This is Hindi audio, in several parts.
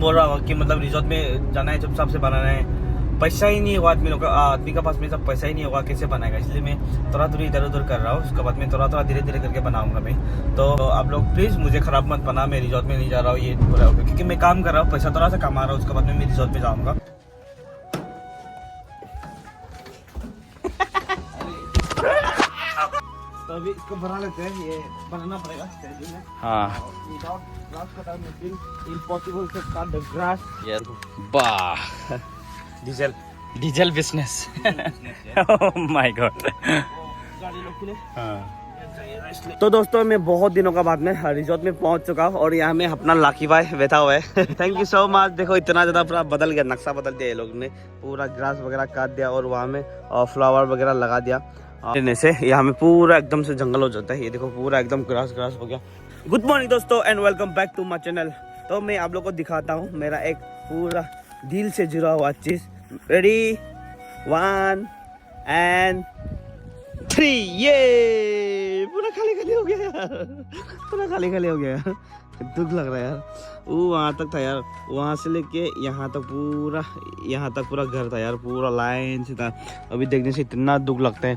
बोल रहा हूँ कि मतलब रिजॉर्ट में जाना है, चुपचाप से बनाना है। पैसा ही नहीं होगा आदमी का पास में, सब पैसा ही नहीं होगा, कैसे बनाएगा। इसलिए मैं थोड़ा थोड़ी इधर उधर कर रहा हूँ। उसके बाद में थोड़ा थोड़ा धीरे धीरे करके बनाऊंगा मैं। तो आप लोग प्लीज़ मुझे खराब मत बना, मैं रिजॉर्ट में नहीं जा रहा हूँ ये पूरा, क्योंकि मैं काम कर रहा हूँ, पैसा थोड़ा सा कमा रहा हूँ। उसके बाद में मैं रिजॉर्ट में जाऊँगा। तो अभी इसको बना लेते हैं, ये बनाना पड़ेगा स्टेज में। हाँ without grass cutter machine impossible to cut the grass. Yes वाह diesel diesel business oh my God. गाड़ी लोग के लिए। हाँ तो दोस्तों मैं बहुत दिनों का बाद में रिजॉर्ट में पहुंच चुका हूँ और यहाँ में अपना लाकी भाई बैठा हुआ है। Thank you so much. देखो इतना ज़्यादा पूरा बदल गया, नक्शा बदल दिया ये लोग ने, पूरा ग्रास वगैरह काट दिया और वहाँ में फ्लावर वगैरह लगा दिया। से यहाँ में पूरा एकदम से जंगल हो जाता है। ये देखो पूरा एकदम ग्रास ग्रास हो गया। गुड मॉर्निंग दोस्तों and welcome back to my channel. तो मैं आप लोग को दिखाता हूँ मेरा एक पूरा दिल से जुड़ा हुआ चीज़। Ready 1 and 3। ये पूरा खाली खाली हो गया यार, पूरा खाली खाली हो गया यार। दुख लग रहा है यार। वो वहाँ तक था यार, वहाँ से लेके यहाँ तक पूरा घर था यार, पूरा लाइन से था। अभी देखने से इतना दुख लगता है,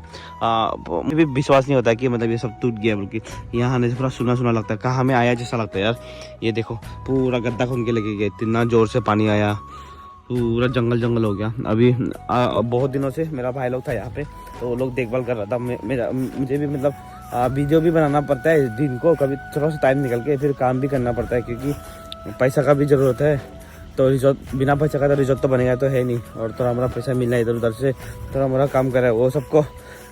मुझे भी विश्वास नहीं होता कि मतलब ये सब टूट गया, बल्कि यहाँ आने से पूरा सुना सुना लगता है, कहाँ में आया जैसा लगता है यार। ये देखो पूरा गड्ढा खून के लेके गए, इतना जोर से पानी आया, पूरा जंगल जंगल हो गया। अभी बहुत दिनों से मेरा भाई लोग था यहाँ पे, तो वो लोग देखभाल कर रहा था। मुझे भी मतलब वीडियो भी बनाना पड़ता है दिन को, कभी थोड़ा सा टाइम निकल के, फिर काम भी करना पड़ता है क्योंकि पैसा का भी ज़रूरत है। तो रिजॉर्ट बिना पैसा का तो रिजॉर्ट तो बनेगा तो है नहीं, और थोड़ा हमारा पैसा मिलना है इधर उधर से, थोड़ा हमारा काम करे वो सबको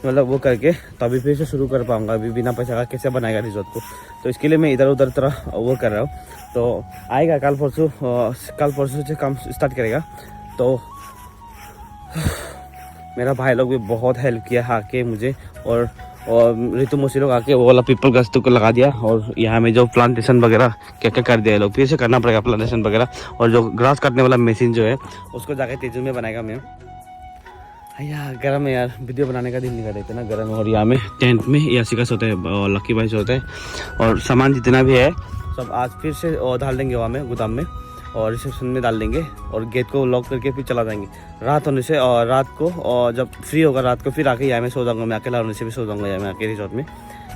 मतलब वो करके तभी फिर से शुरू कर पाऊँगा। अभी बिना पैसा का कैसे बनाएगा रिजॉर्ट को, तो इसके लिए मैं इधर उधर थोड़ा वो कर रहा हूँ। तो आएगा कल परसों से काम स्टार्ट करेगा। तो मेरा भाई लोग भी बहुत हेल्प किया आके मुझे, और ऋतु मौसी लोग आके वो वाला पीपल गाछ को लगा दिया, और यहाँ में जो प्लांटेशन वगैरह क्या क्या कर दिया लोग, फिर से करना पड़ेगा प्लांटेशन वगैरह। और जो ग्रास काटने वाला मशीन जो है उसको जाके तेजू में बनाएगा मैं। यार गर्म है यार, वीडियो बनाने का दिन निकल रहा है ना, गर्म है। और यहाँ में टेंट में यासिका सोते हैं और लक्की भाई सोते हैं, और सामान जितना भी है सब आज फिर से डाल देंगे वहाँ में गोदाम में, और रिसेप्शन में डाल देंगे, और गेट को लॉक करके फिर चला जाएंगे रात होने से। और रात को और जब फ्री होगा रात को फिर आके यहाँ में सो जाऊँगा मैं, अकेला होने से भी सो जाऊँगा यहाँ में आके रिजॉर्ट में,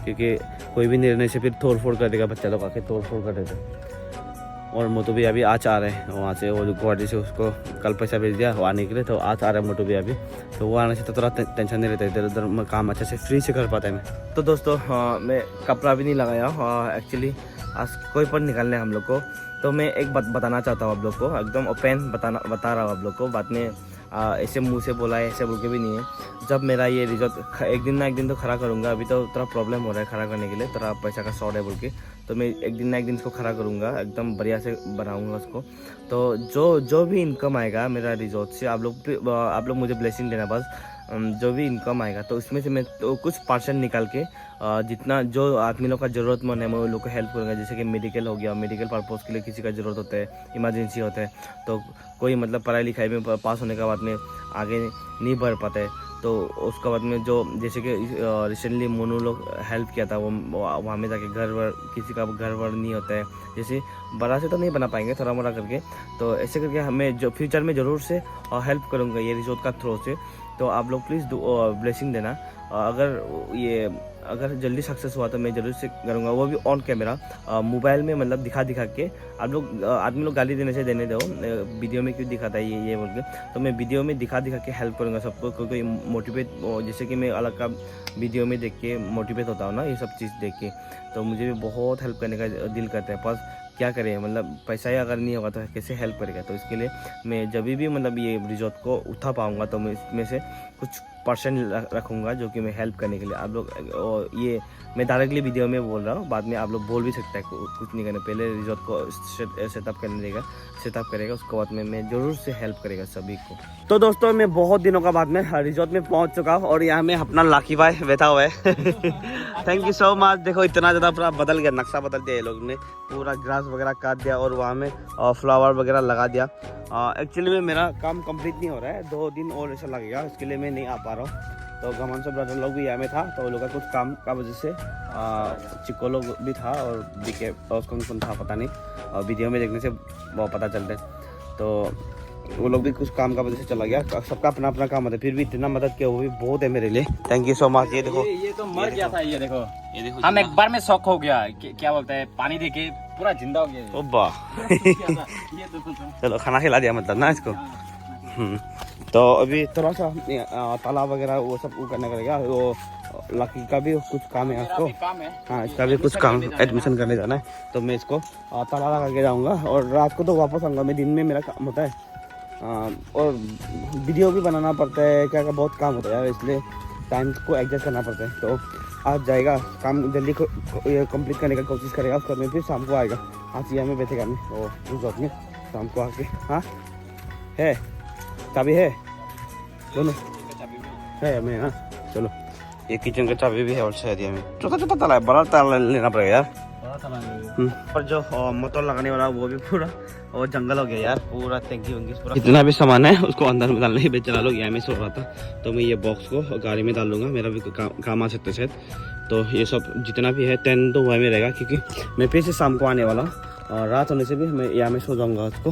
क्योंकि कोई भी नहीं रहने से फिर तोड़ फोड़ कर देगा, बच्चा लोग आके तोड़ फोड़ कर देते। और मोटू भी अभी आज आ रहे हैं वहाँ से, वो जो गुवाहाटी से उसको कल पैसा भेज दिया वो आने के लिए, तो आज आ रहा है मोटू भी अभी। तो वो आने से तो थोड़ा टेंशन नहीं रहता, इधर उधर काम अच्छे से फ्री से कर पाता है मैं। तो दोस्तों मैं कपड़ा भी नहीं लगाया, एक्चुअली आज कोई पर निकलने हम लोग को। तो मैं एक बात बताना चाहता हूँ आप लोग को, एकदम ओपन बता रहा हूँ आप लोग को। बाद में ऐसे मुंह से बोला है ऐसे बोल के भी नहीं है। जब मेरा ये रिजॉर्ट एक दिन ना एक दिन तो खड़ा करूँगा, अभी तो थोड़ा प्रॉब्लम हो रहा है खड़ा करने के लिए, थोड़ा पैसा का शॉर्ट है बोल के, तो मैं एक दिन ना एक दिन इसको खड़ा करूँगा, एकदम बढ़िया से बनाऊँगा उसको। तो जो भी इनकम आएगा मेरा रिजॉर्ट से, आप लोग मुझे ब्लेसिंग देना बस। जो भी इनकम आएगा तो उसमें से मैं तो कुछ % निकाल के जितना जो आदमी लोग का ज़रूरतमंद है मैं वो लोग को हेल्प करूँगा। जैसे कि मेडिकल हो गया, मेडिकल पर्पज़ के लिए किसी का ज़रूरत होता है, इमरजेंसी होता है, तो कोई मतलब पढ़ाई लिखाई में पास होने के बाद में आगे नहीं बढ़ पाता है, तो उसके बाद में जो जैसे कि रिसेंटली मोनू लोग हेल्प किया था, वो वहाँ में जाके घर वर किसी का घर वर नहीं होता है, जैसे बड़ा से तो नहीं बना पाएंगे थोड़ा मोड़ा करके, तो ऐसे करके हमें जो फ्यूचर में ज़रूर से हेल्प करूँगा ये रिजॉर्ट का थ्रू से। तो आप लोग प्लीज़ ब्लेसिंग देना। अगर जल्दी सक्सेस हुआ तो मैं जरूर से करूँगा, वो भी ऑन कैमरा मोबाइल में, मतलब दिखा के। आप लोग आदमी लोग गाली देने से देने दो, वीडियो में क्यों दिखाता है ये बोल के, तो मैं वीडियो में दिखा के हेल्प करूँगा सबको, क्योंकि मोटिवेट, जैसे कि मैं अलग का वीडियो में देख के मोटिवेट होता हूँ ना ये सब चीज़ देख के, तो मुझे भी बहुत हेल्प करने का दिल करता है। पर क्या करें, मतलब पैसा ही अगर नहीं होगा तो कैसे हेल्प करेगा। तो इसके लिए मैं जब भी मतलब ये रिजॉर्ट को उठा पाऊँगा तो मैं इसमें से कुछ % रखूँगा जो कि मैं हेल्प करने के लिए। आप लोग ये मैं डायरेक्टली वीडियो में बोल रहा हूँ, बाद में आप लोग बोल भी सकते हैं कुछ नहीं करना, पहले रिजॉर्ट को सेटअप करेगा, उसके बाद में मैं ज़रूर से हेल्प करेगा सभी को। तो दोस्तों मैं बहुत दिनों का बाद में रिजॉर्ट में पहुँच चुका हूँ, और यहाँ में अपना लाकी भाई बैठा हुआ है। Thank you so much. देखो इतना ज़्यादा पूरा बदल गया, नक्शा बदल दिया ये लोग ने, पूरा ग्रास वगैरह काट दिया और वहाँ में फ्लावर वगैरह लगा दिया। एक्चुअली में मेरा काम कंप्लीट नहीं हो रहा है, 2 दिन और ऐसा लगेगा, इसके लिए मैं नहीं आ पा रहा हूँ। तो गमन से ब्रदर लोग भी यहाँ में था, तो वो लोग का कुछ काम का वजह से चिको लोग भी था और बीके और कौन था पता नहीं, और वीडियो में देखने से बहुत पता चलता है। तो वो लोग भी कुछ काम का वजह से चला गया, सबका अपना अपना काम होता है, फिर भी इतना मदद किया वो भी बहुत है मेरे लिए। Thank you so much. ये देखो ये तो मर गया था, ये देखो देखो हम एक बार में शॉक हो गया, क्या बोलते हैं, पानी देके पूरा जिंदा हो गया। ओ वाह ये तो चलो खाना खिला दिया मतलब ना इसको। तो अभी थोड़ा सा तालाब वगैरह वो सब वो करने का, वो लकी का भी कुछ काम है उसको, काम है। हाँ इसका भी कुछ काम एडमिशन करने जाना है, तो मैं इसको ताला लगा के जाऊँगा और रात को तो वापस आऊँगा मैं। दिन में मेरा काम होता है और वीडियो भी बनाना पड़ता है, क्या बहुत काम होता है यार, इसलिए टाइम को एडजस्ट करना पड़ता है। तो आज जाएगा काम जल्दी कंप्लीट करने का कोशिश करेगा, उसके बाद में फिर शाम को आएगा। आज यहाँ में बैठेगा मैं वो रिजॉर्ट में शाम को आके। हाँ है चाबी है दोनों है मैं। हाँ चलो ये किचन का चाबी भी है और शायद में छोटा छोटा ताला है, बड़ा ताला लेना पड़ेगा यार। और जो मोटर लगाने वाला वो भी पूरा और जंगल हो गया यार, पूरा टैंकी वंकी पूरा जितना भी सामान है उसको अंदर में डालने ही बेचना लोग। यहाँ में सो रहा था, तो मैं ये बॉक्स को गाड़ी में डाल लूँगा, मेरा भी काम आ सकता है शायद। तो ये सब जितना भी है 10 तो वहाँ में रहेगा, क्योंकि मैं फिर से शाम को आने वाला और रात होने से भी मैं यहाँ में सो जाऊँगा उसको,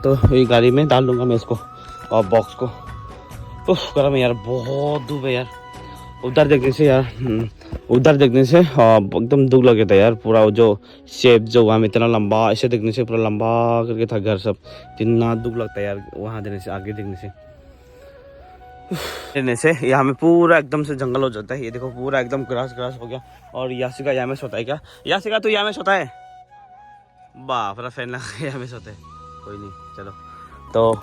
तो ये गाड़ी में डाल लूँगा मैं इसको और बॉक्स को। गर्म है यार, बहुत धूप है यार। उधर देखने से यार उधर देखने से एकदम दुख लगे था यार, पूरा वो जो शेप जो वहाँ में इतना लंबा, ऐसे देखने से पूरा लंबा करके था घर सब, इतना दुख लगता है यार वहाँ देखने से, आगे देखने से यहाँ में पूरा एकदम से जंगल हो जाता है। ये देखो पूरा एकदम ग्रास ग्रास हो गया। और यासिका यहाँ में सोता है क्या? यासिका तू यहाँ में सोता है? बाप रे फैन लगा यहाँ में सोते है, कोई नहीं चलो। तो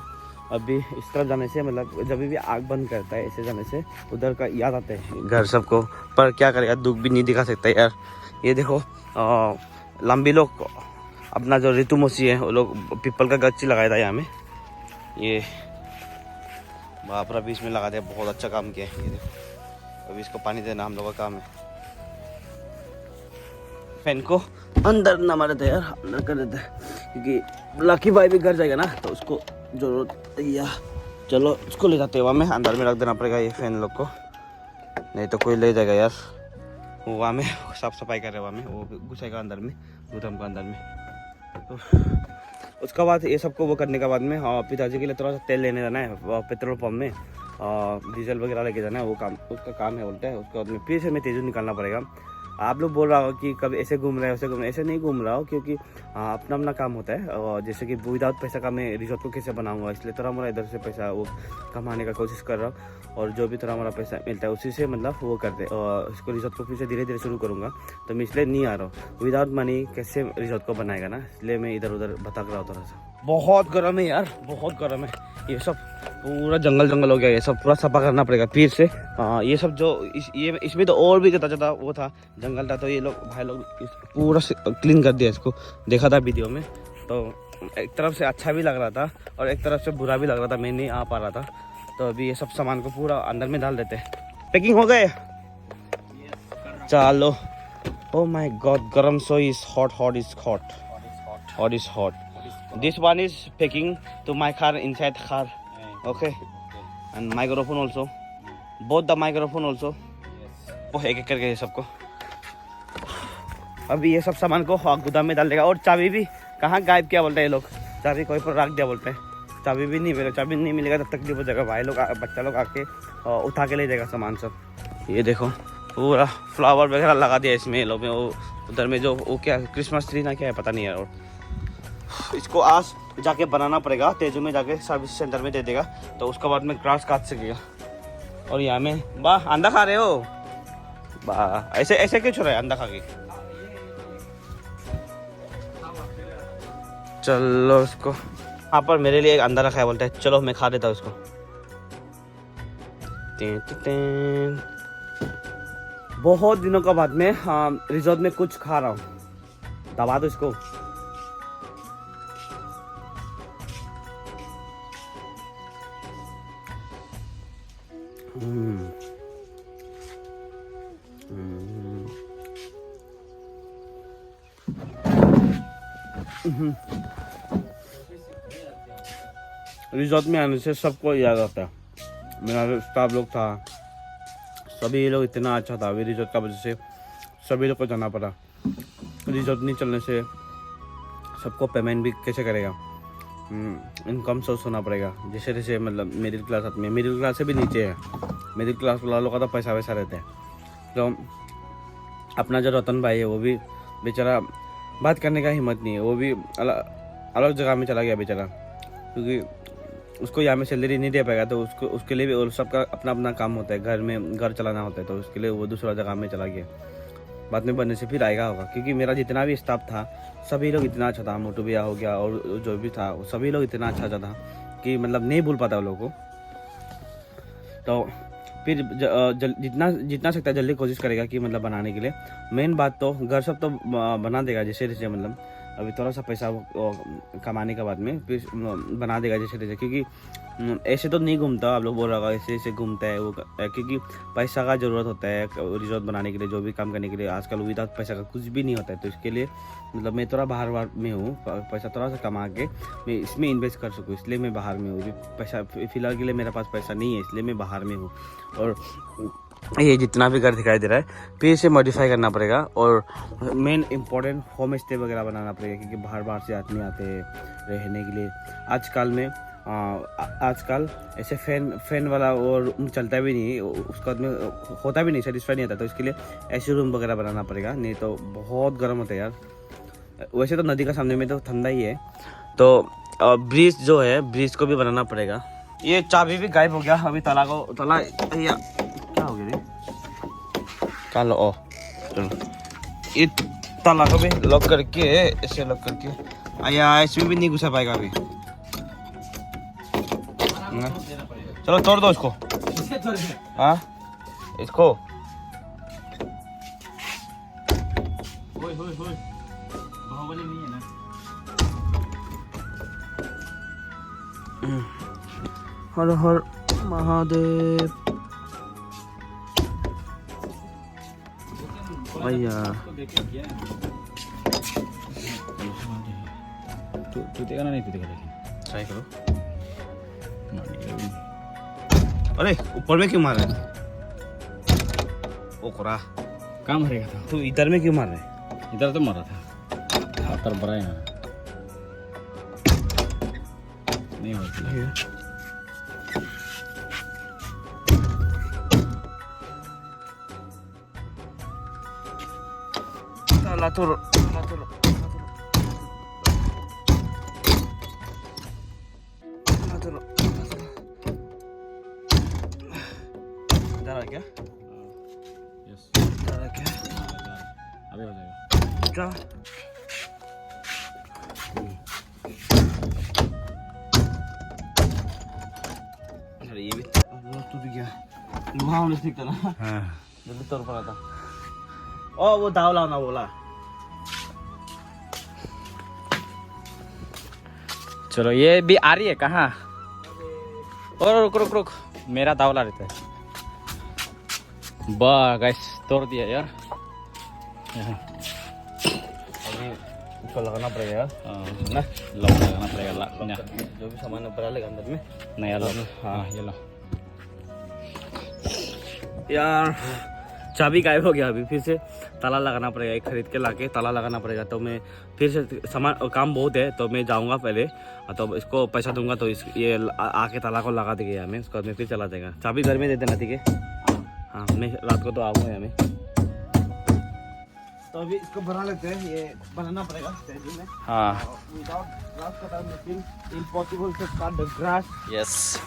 अभी इस तरफ जाने से मतलब जब भी आग बंद करता है ऐसे जाने से उधर का याद आता है घर सबको, पर क्या करेगा दुख भी नहीं दिखा सकता यार। ये देखो लंबी लोग अपना जो ऋतु मौसी है वो लोग पीपल का गच्ची लगाया था यहाँ में, ये बाप रे बीच में लगा दिया, बहुत अच्छा काम किया है। ये देखो अभी इसको पानी देना हम लोग का काम है। फैन को अंदर न मारे थे यार, अंदर कर देते क्योंकि लकी भाई भी घर जाएगा ना, तो उसको जरूरत या चलो उसको ले जाते हैं वहाँ में, अंदर में रख देना पड़ेगा ये फैन लोग को, नहीं तो कोई ले जाएगा यार। वो वहाँ में साफ सफाई कर रहे वहाँ में, वो घुसेगा अंदर में गुदाम का अंदर में। तो उसका बाद ये सबको वो करने के बाद में पिताजी के लिए थोड़ा सा तेल लेने जाना है पेट्रोल पंप में, डीजल वगैरह लेके जाना है, वो काम उसका काम है बोलता है। उसके बाद में फिर से मैं तेजू निकालना पड़ेगा। आप लोग बोल रहा हो कि कभी ऐसे घूम रहे हो वैसे घूम रहे, ऐसे नहीं घूम रहा हो क्योंकि अपना अपना काम होता है। और जैसे कि विदाउट पैसा का मैं रिजॉर्ट को कैसे बनाऊंगा, इसलिए थोड़ा मोड़ा इधर से पैसा वो कमाने का कोशिश कर रहा हूँ, और जो भी थोड़ा मोड़ा पैसा मिलता है उसी से मतलब वो करते और इसको रिजॉर्ट को फिर से धीरे धीरे शुरू करूँगा। तो मैं इसलिए नहीं आ रहा हूँ, विदाउट मनी कैसे रिजॉर्ट को बनाएगा ना, इसलिए मैं इधर उधर भटक रहा हूँ थोड़ा सा। बहुत गर्म है यार, बहुत गर्म है। ये सब पूरा जंगल जंगल हो गया, ये सब पूरा सफा करना पड़ेगा फिर से। ये सब जो इसमें तो और भी ज्यादा वो था जंगल था, तो ये लोग भाई लोग पूरा क्लीन कर दिया इसको, देखा था वीडियो में। तो एक तरफ से अच्छा भी लग रहा था और एक तरफ से बुरा भी लग रहा था, मैं नहीं आ पा रहा था। तो अभी ये सब सामान को पूरा अंदर में डाल देते हैं। पैकिंग हो गए चलो। ओ माय गॉड गरम so is hot, hot is hot, hot is hot. This one is packing to my car, inside car. Okay. And microphone also. Both the microphone also. वो एक एक करके ये सबको अभी ये सब सामान को गोदाम में डाल देगा। और चाबी भी कहाँ गायब किया बोलते हैं ये लोग, चाबी कोई पर रख दिया बोलते हैं, चाबी भी नहीं मिलेगा। चाबी नहीं मिलेगा तब तकलीफ हो जाएगा, भाई लोग बच्चा लोग आके उठा के ले जाएगा सामान सब। ये देखो पूरा फ्लावर वगैरह लगा दिया इसमें ये लोग में। वो उधर में जो वो क्या क्रिसमस ट्री ना क्या है पता नहीं है। और इसको आज जाके बनाना पड़ेगा, तेजू में जाके सर्विस सेंटर में दे देगा, तो उसके बाद में ग्रास काट सकेगा। और यहाँ में वाह अंडा खा रहे हो, वाह ऐसे ऐसे क्यों छोड़ रहे अंडा खा के। चलो उसको यहाँ पर मेरे लिए एक अंडा रखा है बोलता है, चलो मैं खा देता हूँ उसको। बहुत दिनों के बाद में रिजॉर्ट में कुछ खा रहा हूँ, दबा दो इसको। रिजॉर्ट में आने से सबको याद आता है, मेरा स्टाफ लोग था, सभी लोग इतना अच्छा था, अभी रिजॉर्ट का वजह से सभी लोग को जाना पड़ा। रिजॉर्ट नहीं चलने से सबको पेमेंट भी कैसे करेगा, इनकम सोर्स होना पड़ेगा। जैसे जैसे मतलब मिडिल क्लास आदमी, मिडिल क्लास से भी नीचे है, मिडिल क्लास वालों का तो पैसा वैसा रहता है। तो अपना जो रतन भाई है वो भी बेचारा बात करने का हिम्मत नहीं है, वो भी अलग जगह में चला गया बेचारा, क्योंकि उसको यहाँ में सैलरी नहीं दे पाएगा। तो उसके लिए भी और सबका अपना अपना काम होता है, घर चलाना होता है, तो उसके लिए वो दूसरा जगह में चला गया। बाद में बनने से फिर आएगा होगा, क्योंकि मेरा जितना भी स्टाफ था सभी लोग इतना अच्छा था, मोटू भैया हो गया और जो भी था सभी लोग इतना अच्छा था कि मतलब नहीं भूल पाता वो लोगों को। तो फिर जितना सकता है जल्दी कोशिश करेगा कि मतलब बनाने के लिए। मेन बात तो घर सब तो बना देगा जैसे जैसे, मतलब अभी थोड़ा सा पैसा कमाने के बाद में फिर बना देगा जैसे जैसे, क्योंकि ऐसे तो नहीं घूमता। आप लोग बोल रहा होगा ऐसे ऐसे घूमता है वो, क्योंकि पैसा का ज़रूरत होता है रिजॉर्ट बनाने के लिए, जो भी काम करने के लिए। आजकल विदाउट पैसा का कुछ भी नहीं होता है, तो इसके लिए मतलब मैं थोड़ा बाहर में हूँ, पैसा थोड़ा सा कमा के मैं इसमें इन्वेस्ट कर सकूँ, इसलिए मैं बाहर में हूँ। अभी पैसा फिलहाल के लिए मेरे पास पैसा नहीं है, इसलिए मैं बाहर में हूँ। और ये जितना भी घर दिखाई दे रहा है फिर इसे मॉडिफाई करना पड़ेगा, और मेन इम्पोर्टेंट होम स्टे वगैरह बनाना पड़ेगा, क्योंकि बाहर से आदमी आते हैं रहने के लिए। आजकल ऐसे फैन वाला और चलता भी नहीं, उसका होता भी नहीं, सेटिस्फाई नहीं आता। तो इसके लिए ऐसे रूम वगैरह बनाना पड़ेगा, नहीं तो बहुत गर्म होता है यार। वैसे तो नदी का सामने में तो ठंडा ही है, तो ब्रिज जो है ब्रिज को भी बनाना पड़ेगा। ये चाबी भी गायब हो गया अभी, ताला क्या हो गया रे, कहाँ लो, चलो ये ताला को भी लॉक करके, ऐसे लॉक करके आया, इसमें भी नहीं घुसा पाएगा अभी। चलो तोड़ दो इसको, हाँ इसको। हर हर महादेव भैया। तू देगा ना, नहीं तू देगा, ट्राई करो। अरे ऊपर में क्यों मार रहे हैं? ओ कोरा काम मारेगा था, तू इधर में क्यों मार रहे है? इधर तो मारा था, हाथ बड़ा है ना, नहीं होती। ताला तोड़ो, ताला तोड़ो, ताला तोड़ो। इधर आ क्या? यस, इधर आ क्या? अभी हो जाएगा। क्या? अरे ये भी टूट गया, लोहा होने से दिखता ना। हाँ, जल्दी तोड़ पड़ा था। ओ वो दाव लाना बोला। चलो ये भी आ रही है कहाँ? और रुक रुक रुक, मेरा दावला रहता है। वाह गाइस, तोड़ दिया यार। अभी इसको लगाना पड़ेगा ना, लगाना पड़ेगा जो भी सामान भरा लेगा अंदर में। नया लो। हाँ ये लो यार, चाबी गायब हो गया। अभी फिर से ताला लगाना पड़ेगा, एक खरीद के लाके ताला लगाना पड़ेगा। तो मैं फिर से सामान काम बहुत है, तो मैं जाऊंगा पहले, तो इसको पैसा दूंगा, तो ये आके ताला को लगा देगा हमें, उसके बाद में फिर चला जाएगा। चाबी घर में दे देना, ठीक है? हाँ, मैं रात को तो आऊँगा यहाँ में। तो अभी इसको बना लेते हैं, ये बनाना पड़ेगा में। हाँ without grass cutter machine impossible to cut the grass. Yes,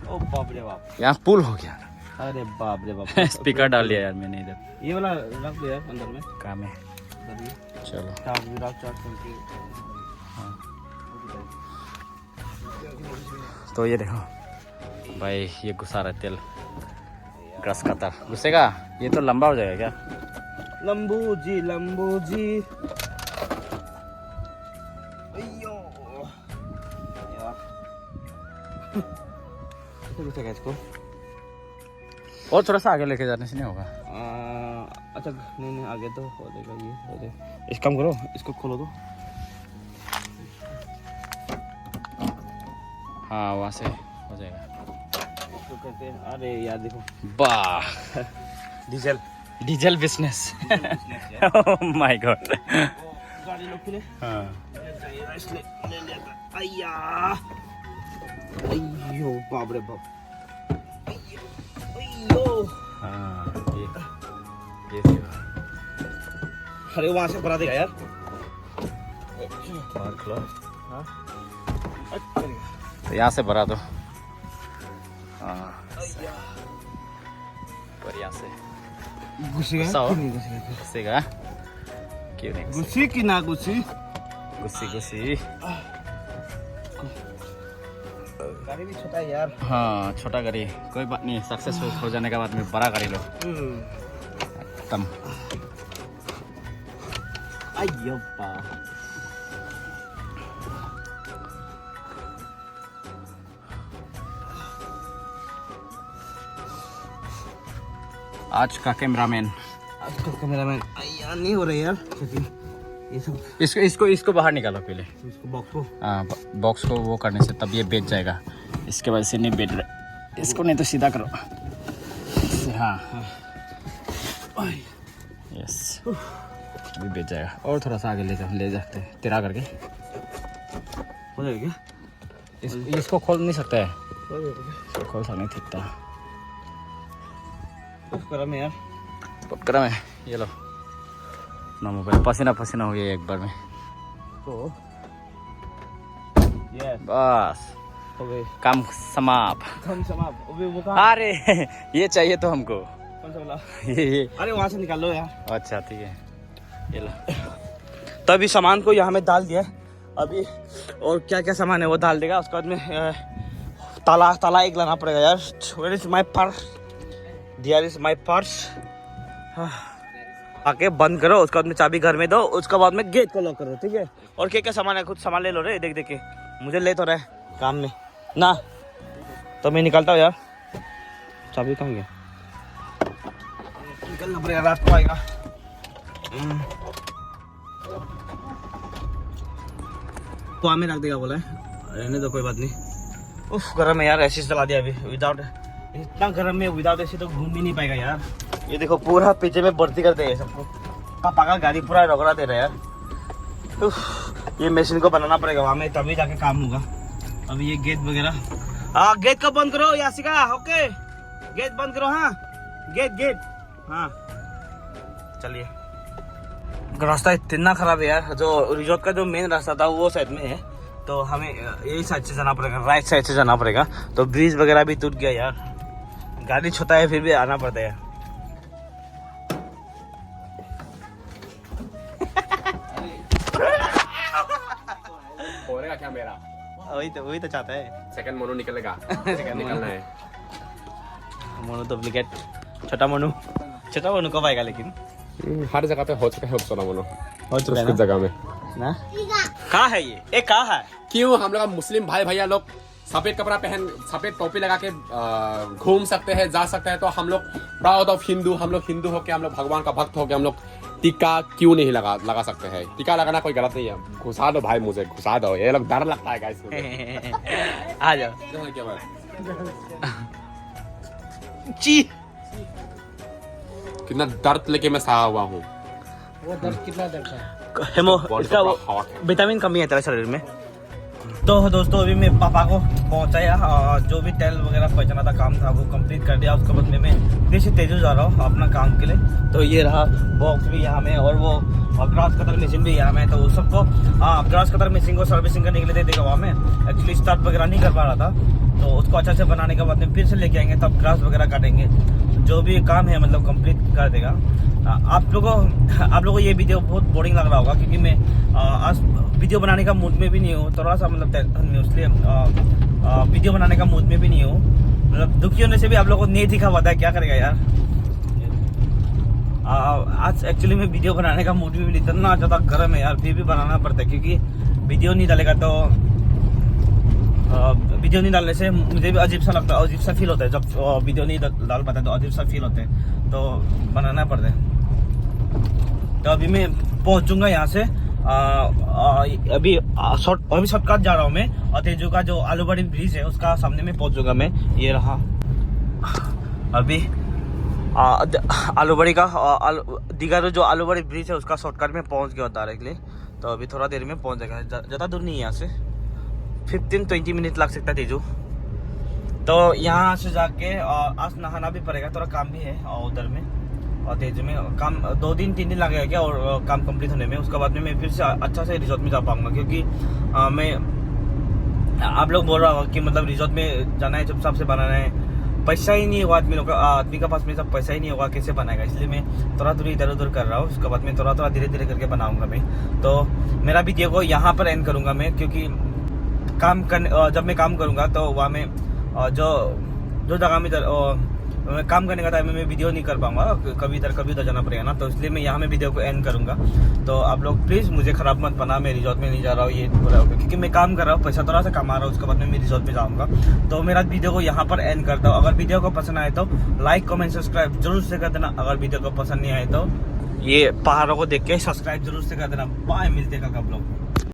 ओ बाप रे बाप, यहाँ पुल हो गया। अरे बाप रे बाप। स्पीकर डाल दिया यार मैंने इधर। ये वाला रख दिया अंदर में, काम है। चलो चार्ज करके। हाँ, तो ये देखो भाई, ये घुसा रहा है तेल, ग्रास कटर घुसेगा। ये तो लंबा हो जाएगा क्या? लंबू जी अयो यार, कैसे घुसेगा इसको? और थोड़ा सा आगे लेके जाने से नहीं होगा? अच्छा नहीं आगे तो हो जाएगा, ये हो जाएगा। इस काम करो, इसको खोलो दो। हाँ वहाँ से हो जाएगा। इसको कहते हैं, अरे यार देखो वाह diesel diesel business oh my God गाड़ी लोग के लिए हाँ इसलिए ले लिया था। अय्या अय्यो बाप रे बाप अय्यो हाँ ये अरे वहां से भरा देगा यार बाहर खुला हाँ तो यहाँ से भरा दो हाँ पर यहाँ से घुसेगा गुस्सा हो? कि नहीं घुसेगा घुसेगा क्यों नहीं घुसी कि ना घुसी घुसी घुसी गाड़ी भी छोटा है यार हाँ छोटा गाड़ी कोई बात नहीं सक्सेसफुल हो जाने के बाद में बड़ा गाड़ी लो खत्म अय्यो बा आज का कैमरामैन आजकल कैमरामैन अय्या नहीं हो रहा यार क्योंकि ये सब इसको बाहर निकालो पहले इसको बॉक्स को हाँ बॉक्स को वो करने से तब ये बैठ जाएगा इसके बाद से नहीं बैठ रहा इसको नहीं तो सीधा करो इससे हाँ यस अभी बैठ जाएगा और थोड़ा सा आगे ले जाते हैं तेरा करके हो जाएगा क्या इसको खोल नहीं सकता है हो जाएगा इसको खोल सकते नहीं थिकता उफ करा मैं यार पकड़ा मैं ये लो ना मोबाइल पसीना पसीना हो गया एक बार में तो यस बस हो गए काम समाप्त कौन सा माप वो कहाँ अरे ये चाहिए तो हमको कौन सा वाला ये अरे वहाँ से निकाल लो यार अच्छा ठीक है ये लो तो अभी सामान को यहाँ में डाल दिया अभी और क्या क्या सामान है वो डाल देगा उसके बाद में ताला एक लाना पड़ेगा यार where is my purse dear is my purse आके बंद करो उसके बाद में चाबी घर में दो उसके बाद में गेट को लॉक करो ठीक है और क्या क्या सामान है खुद सामान ले लो रे देख देख के मुझे ले तो रहे काम में ना तो मैं निकलता हूँ यार चाबी कहाँ गया निकलना पड़ेगा रात को आएगा तो हमें रख देगा बोला है रहने दो कोई बात नहीं उफ गर्म है यार ऐसे चला दिया अभी विदाउट इतना गर्म में विदाउट ऐसे तो घूम भी नहीं पाएगा यार ये देखो पूरा पीछे में भर्ती कर दे सबको पापा का गाड़ी पूरा रगड़ा दे रहा है यार उफ, ये मशीन को बनाना पड़ेगा वहाँ में तभी जाके काम होगा अभी ये गेट वगैरह हाँ गेट को बंद करो यासिका ओके गेट बंद करो हाँ गेट हाँ चलिए रास्ता इतना खराब है यार जो रिजॉर्ट का जो मेन रास्ता था वो साइड में है तो हमें यही साइड से जाना पड़ेगा राइट साइड से जाना पड़ेगा तो ब्रिज वगैरह भी टूट गया यार गाड़ी छोटा है फिर भी आना पड़ता है होएगा क्या मेरा वही तो चाहता है सेकंड मोनो निकलेगा निकलना है मोनू डुप्लीकेट छोटा मोनू कब आएगा लेकिन हर जगह पे हो चुका है उपसोना मोनो हो चुका है कुछ ना? जगह में ना कहाँ है ये कहाँ है क्यों हम लोग मुस्लिम भाई भैया लोग सफेद कपड़ा पहन सफेद टोपी लगा के घूम सकते हैं जा सकते हैं तो हम लोग प्राउड ऑफ हिंदू हम लोग हिंदू होके हम लोग भगवान का भक्त होके हम लोग टीका क्यों नहीं लगा सकते हैं टीका लगाना कोई गलत नहीं है घुसा दो भाई मुझे घुसा दो ये लोग डर लगता है गाइस आ जाओ क्या बात ची कितना दर्द लेके मैं सहा हुआ हूँ हेमो Body इसका का हवा है। विटामिन कमी है तेरे शरीर में तो दोस्तों अभी मैं पापा को पहुंचाया जो भी तेल वगैरह पहुंचाना था काम था वो कंप्लीट कर दिया उसके बदले में देश तेजू जा रहा हूँ अपना काम के लिए तो ये रहा बॉक्स भी यहाँ में और वो ग्रास कटर मशीन भी यहाँ में तो उस सबको ग्रास कटर मशीन को सर्विसिंग करने के लिए दे देगा वहाँ में एक्चुअली स्टार्ट वगैरह नहीं कर पा रहा था तो उसको अच्छा से बनाने के बाद में फिर से लेके आएंगे तब ग्रास वगैरह काटेंगे जो भी काम है मतलब कंप्लीट कर देगा आप लोगों को ये वीडियो बहुत बोरिंग लग रहा होगा क्योंकि मैं आज वीडियो बनाने का मूड में भी नहीं हूँ थोड़ा सा मतलब इसलिए वीडियो बनाने का मूड में भी नहीं हूँ मतलब दुखी होने से भी आप लोगों को नहीं दिखा पाता है क्या करेगा यार आज एक्चुअली मैं वीडियो बनाने का मूड में भी नहीं इतना ज़्यादा गर्म है यार फिर भी बनाना पड़ता है क्योंकि वीडियो नहीं डालेगा तो वीडियो नहीं डालने से मुझे भी अजीब सा लगता है अजीब सा फील होता है जब वीडियो नहीं डाल पाता तो अजीब सा फील होता है तो बनाना पड़ता है तो अभी मैं पहुंचूंगा यहाँ से अभी शॉर्टकट जा रहा हूँ मैं और तेजू का जो आलूबाड़ी ब्रिज है उसका सामने में पहुंचूंगा मैं ये रहा अभी आलूबड़ी का दीघा जो आलूबड़ी ब्रिज है उसका शॉर्टकट में पहुंच गया डायरेक्टली। तो अभी थोड़ा देर में पहुंच जाएगा, ज़्यादा दूर नहीं है यहाँ से, 15-20 मिनट लग सकता है तेजू। तो यहाँ से जाके आज नहाना भी पड़ेगा, थोड़ा काम भी है उधर में और तेजू में। काम 2-3 दिन लगेगा क्या और काम कंप्लीट होने में। उसके बाद में मैं फिर से अच्छा से रिजॉर्ट में जा पाऊंगा, क्योंकि मैं आप लोग बोल रहा होगा कि मतलब रिजॉर्ट में जाना है, चुपचाप से बनाना है, पैसा ही नहीं होगा आदमी का पास में, सब पैसा ही नहीं होगा, कैसे बनाएगा। इसलिए मैं थोड़ा थोड़ी इधर उधर कर रहा हूँ। उसके बाद में थोड़ा थोड़ा धीरे धीरे करके बनाऊंगा मैं। तो मेरा वीडियो को यहाँ पर एंड करूँगा मैं, क्योंकि जब मैं काम करूँगा तो वहाँ में जो जगह में काम करने का टाइम में मैं वीडियो नहीं कर पाऊंगा, कभी इधर जाना पड़ेगा ना। तो इसलिए मैं यहाँ में वीडियो को एंड करूँगा। तो आप लोग प्लीज़ मुझे ख़राब मत बना, मैं रिजॉर्ट में नहीं जा रहा हूँ ये बोला होगा, क्योंकि मैं काम कर रहा हूँ, पैसा थोड़ा सा कमा रहा हूँ। उसके बाद में मैं रिजॉर्ट में जाऊँगा। तो मेरा वीडियो को यहाँ पर एंड करता हूँ। अगर वीडियो को पसंद आए तो लाइक कमेंट सब्सक्राइब जरूर से कर देना। अगर वीडियो को पसंद नहीं आए तो ये पहाड़ों को देख के सब्सक्राइब जरूर से कर देना। बाय, मिलते हैं आप लोग।